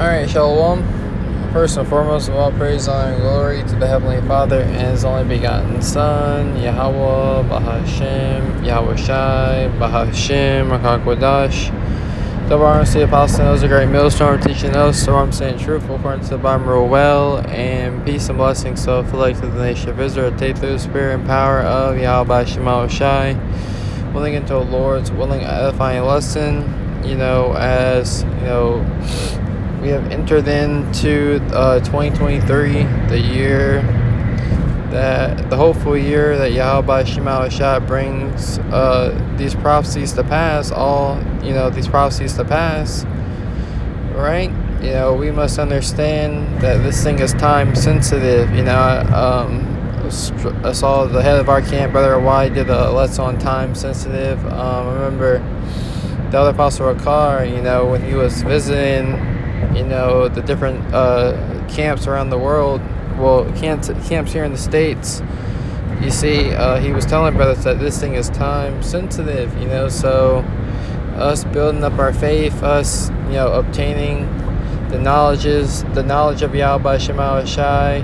Alright, Shalom. First and foremost of all praise, honor, and glory to the Heavenly Father and His only begotten Son, Yahweh, Bahashem, Yahweh Shai, Bahashem, Rakakwadash. Double honor to the Apostle, those a great millstone teaching us, so I'm saying truthful according to the Bible real well, and peace and blessings so select to the nation of Israel, take through the spirit and power of Yahweh Shema Shai, willing into the Lord's willing edifying lesson, as we have entered into 2023, the year that the hopeful year that Yahweh Shema Shai brings these prophecies to pass. These prophecies to pass, right? We must understand that this thing is time sensitive. I saw the head of our camp, Brother Y, did a lesson on time sensitive. I remember the other Apostle Rakar, when he was visiting, the different camps around the world, camps here in the States, you see, he was telling brothers that this thing is time sensitive, so us building up our faith, us, obtaining the knowledge of Yahweh Shema Shai,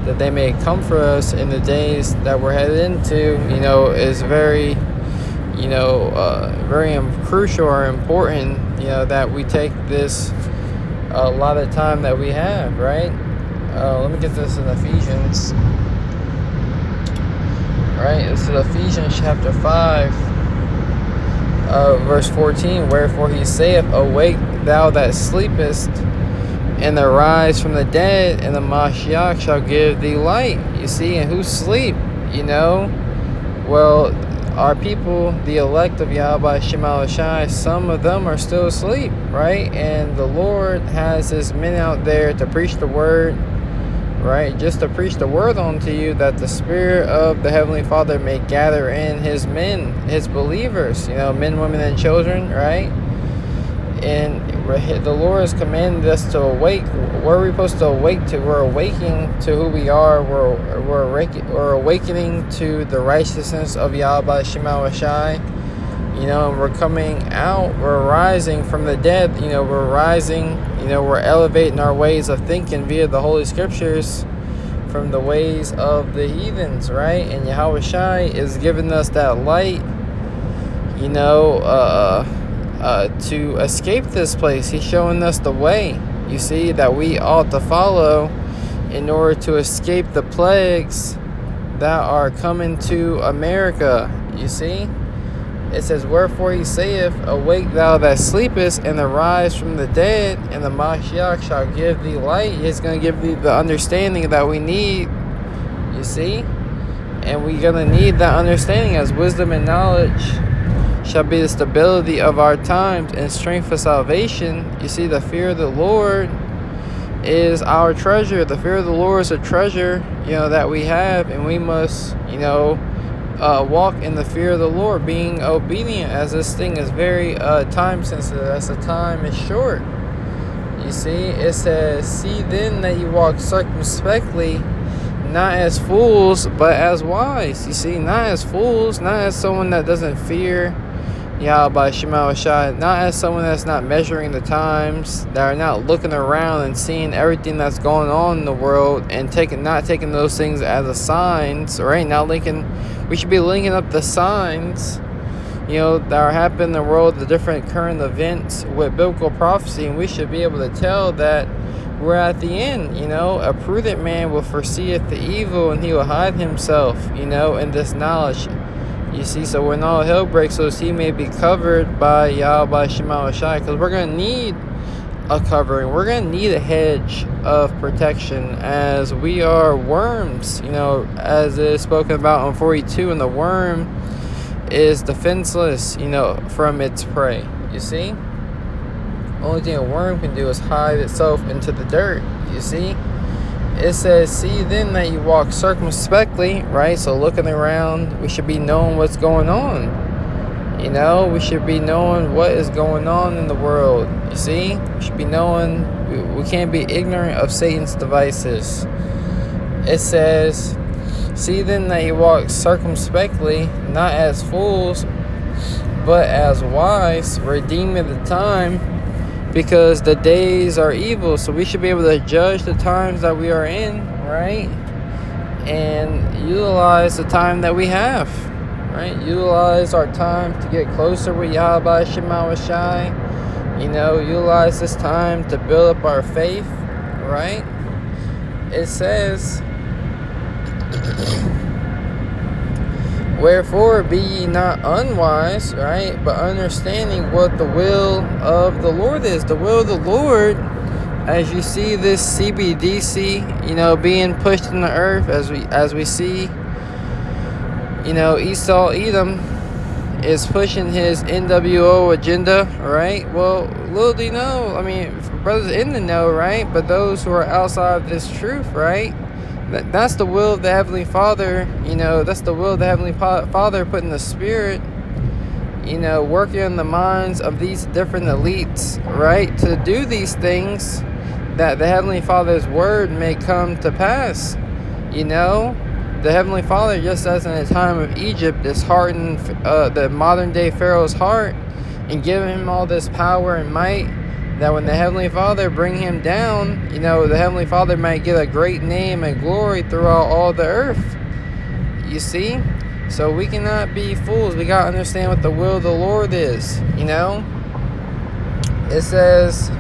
that they may comfort us in the days that we're headed into, is very, very crucial or important, that we take this a lot of time that we have, right? Let me get this in Ephesians. Right, it's in Ephesians chapter 5, verse 14. Wherefore he saith, Awake thou that sleepest, and arise from the dead, and the Mashiach shall give thee light. You see, and who sleep? Well, our people, the elect of Yahweh Shema Shai, some of them are still asleep, right? And the Lord has his men out there to preach the word, right? Just to preach the word unto you, that the Spirit of the Heavenly Father may gather in his men, his believers, men, women, and children, right? And the Lord has commanded us to awake. Where are we supposed to awake to? We're awaking to who we are. We're awakening to the righteousness of Yahweh Shema Shai. And we're coming out. We're rising from the dead. We're rising. We're elevating our ways of thinking via the Holy Scriptures from the ways of the heathens, right? And Yahweh Shai is giving us that light, to escape this place. He's showing us the way, you see, that we ought to follow in order to escape the plagues that are coming to America, you see. It says, Wherefore he saith, Awake thou that sleepest, and arise from the dead, and the Mashiach shall give thee light. He's going to give thee the understanding that we need, you see. And we're going to need that understanding as wisdom and knowledge shall be the stability of our times and strength for salvation. You see, the fear of the Lord is our treasure. The fear of the Lord is a treasure, that we have, and we must, walk in the fear of the Lord, being obedient, as this thing is very time sensitive, as the time is short. You see, it says, See then that you walk circumspectly, not as fools, but as wise. You see, not as fools, not as someone that doesn't fear Yahweh Shema Shai, not as someone that's not measuring the times, that are not looking around and seeing everything that's going on in the world and not taking those things as a signs, right? We should be linking up the signs, that are happening in the world, the different current events with biblical prophecy, and we should be able to tell that we're at the end. A prudent man will foreseeth the evil, and he will hide himself, in this knowledge. You see, so when all hell breaks loose, he may be covered by Yahweh Shema Shai, because we're going to need a covering. We're going to need a hedge of protection, as we are worms, as it is spoken about in 42, and the worm is defenseless, from its prey. You see? Only thing a worm can do is hide itself into the dirt. You see? It says, See then that you walk circumspectly, right? So looking around, we should be knowing what's going on. We should be knowing what is going on in the world. You see? We should be knowing, we can't be ignorant of Satan's devices. It says, See then that you walk circumspectly, not as fools, but as wise, redeeming the time, because the days are evil. So we should be able to judge the times that we are in, right? And utilize the time that we have, right? Utilize our time to get closer with Yahweh Shema Shai. Utilize this time to build up our faith, right? It says, wherefore be ye not unwise, right? But understanding what the will of the Lord is. The will of the Lord, as you see this CBDC, being pushed in the earth, as we see, Esau Edom is pushing his NWO agenda, right? Well, little do you know, brothers in the know, right? But those who are outside of this truth, right? That's the will of the Heavenly Father, that's the will of the Heavenly Father putting the Spirit, working in the minds of these different elites, right? To do these things that the Heavenly Father's word may come to pass. The Heavenly Father, just as in the time of Egypt, is hardened the modern day Pharaoh's heart and giving him all this power and might, that when the Heavenly Father bring him down, the Heavenly Father might get a great name and glory throughout all the earth. You see? So we cannot be fools. We got to understand what the will of the Lord is, It says,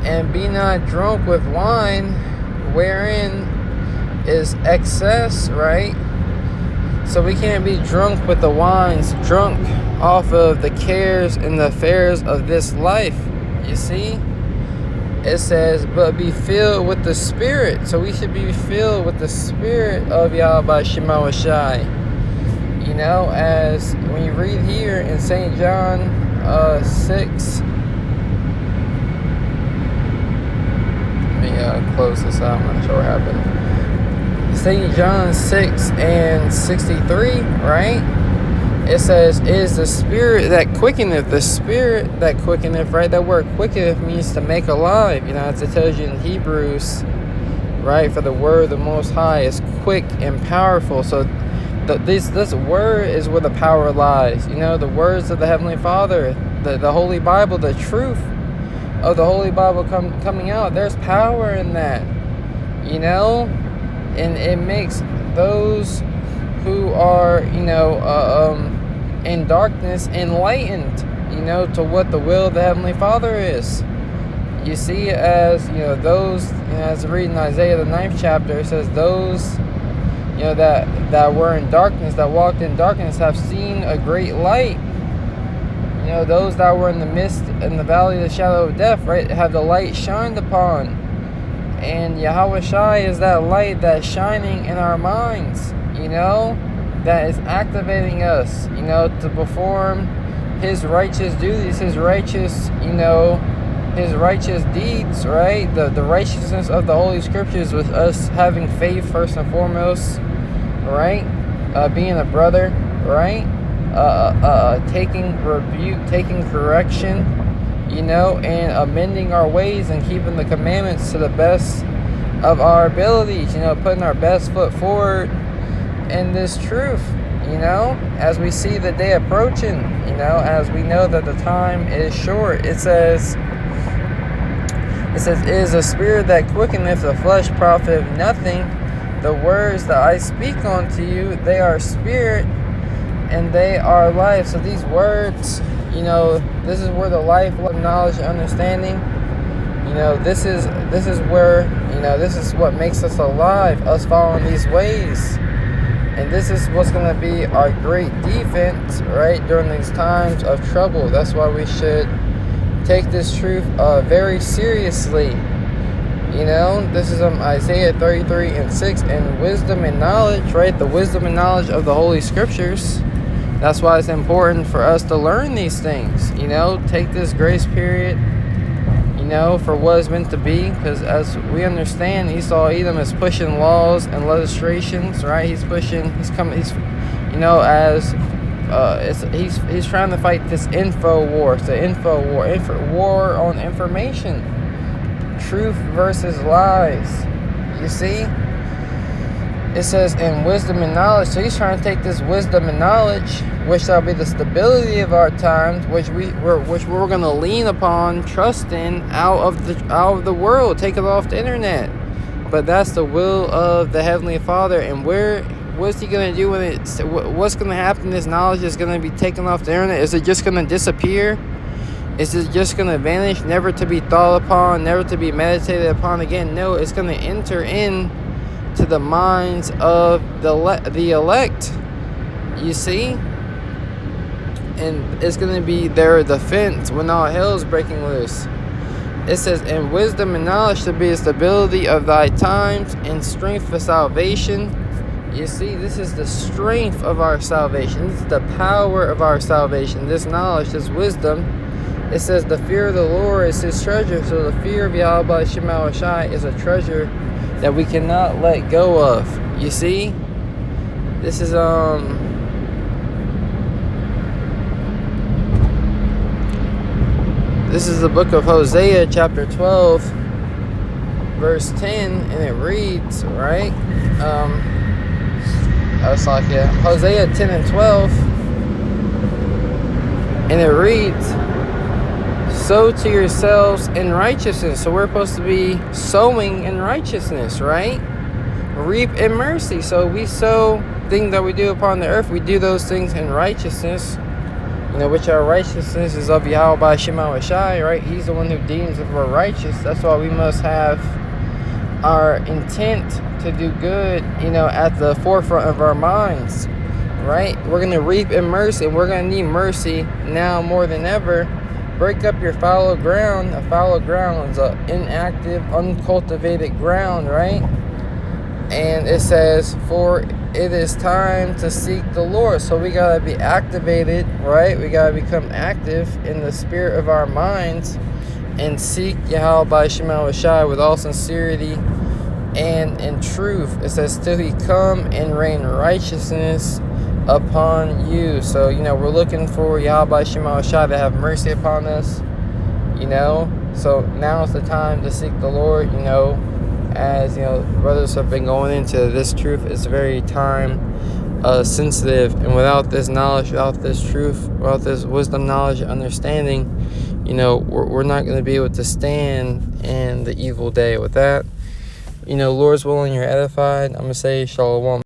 and be not drunk with wine, wherein is excess, right? So we can't be drunk with the wines, drunk off of the cares and the affairs of this life. You see, it says, but be filled with the Spirit. So we should be filled with the Spirit of Yahweh Shema Shai. As when you read here in St. John 6. Let me close this out. I'm not sure what happened. St. John 6 and 63, right? It says, is the Spirit that quickeneth, right? That word quickeneth means to make alive. As it tells you in Hebrews, right? For the word of the Most High is quick and powerful. So this word is where the power lies. The words of the Heavenly Father, the Holy Bible, the truth of the Holy Bible coming out. There's power in that, and it makes those who are, in darkness enlightened, to what the will of the Heavenly Father is. You see, as, those, as reading Isaiah the 9th chapter, it says, those, that were in darkness, that walked in darkness, have seen a great light. Those that were in the mist, in the valley of the shadow of death, right, have the light shined upon. And Yahweh Shai is that light that's shining in our minds, that is activating us, to perform His righteous duties, His righteous, His righteous deeds, right? The righteousness of the Holy Scriptures, with us having faith first and foremost, right? Being a brother, right? Taking rebuke, taking correction, and amending our ways and keeping the commandments to the best of our abilities, putting our best foot forward in this truth, as we see the day approaching, as we know that the time is short. It says, it is a spirit that quickeneth, the flesh profiteth nothing. The words that I speak unto you, they are spirit and they are life. So these words, this is where the life, love, knowledge, and understanding, this is where, this is what makes us alive, us following these ways. And this is what's going to be our great defense, right, during these times of trouble. That's why we should take this truth very seriously. This is Isaiah 33 and 6, and wisdom and knowledge, right? The wisdom and knowledge of the Holy Scriptures. That's why it's important for us to learn these things, take this grace period, for what it's meant to be. Because as we understand, Esau Edom is pushing laws and legislations, right? He's trying to fight this info war. It's the war on information, truth versus lies. You see, It says, in wisdom and knowledge. So he's trying to take this wisdom and knowledge, which shall be the stability of our times, which we're going to lean upon, trust in, out of the world, take it off the internet. But that's the will of the Heavenly Father. And what's he going to do when what's going to happen? This knowledge is going to be taken off the internet. Is it just going to disappear? Is it just going to vanish, never to be thought upon, never to be meditated upon again? No, it's going to enter in to the minds of the elect, you see, and it's going to be their defense when all hell is breaking loose. It says, in wisdom and knowledge to be the stability of thy times, and strength for salvation. You see, this is the strength of our salvation. This is the power of our salvation. This knowledge, this wisdom. It says the fear of the Lord is his treasure. So the fear of Yahweh Shema Shai is a treasure that we cannot let go of. You see, this is the book of Hosea, chapter 12, verse 10, and it reads, right? Hosea 10 and 12, and it reads, sow to yourselves in righteousness. So we're supposed to be sowing in righteousness, right? Reap in mercy. So we sow things that we do upon the earth. We do those things in righteousness, which our righteousness is of Yahweh Shema Shai, right? He's the one who deems if we're righteous. That's why we must have our intent to do good, at the forefront of our minds, right? We're going to reap in mercy, and we're going to need mercy now more than ever. Break up your fallow ground. A fallow ground is an inactive, uncultivated ground, right? And it says, for it is time to seek the Lord. So we got to be activated, right? We got to become active in the spirit of our minds and seek Yahweh Shema Shai with all sincerity and in truth. It says, till he come and rain righteousness upon you. So we're looking for Yahweh Shema Shai to have mercy upon us, so now is the time to seek the Lord. As brothers have been going into this truth, it's very time sensitive, and without this knowledge, without this truth, without this wisdom, knowledge, and understanding, we're not going to be able to stand in the evil day. With that, Lord's willing, you're edified. I'm going to say shalom.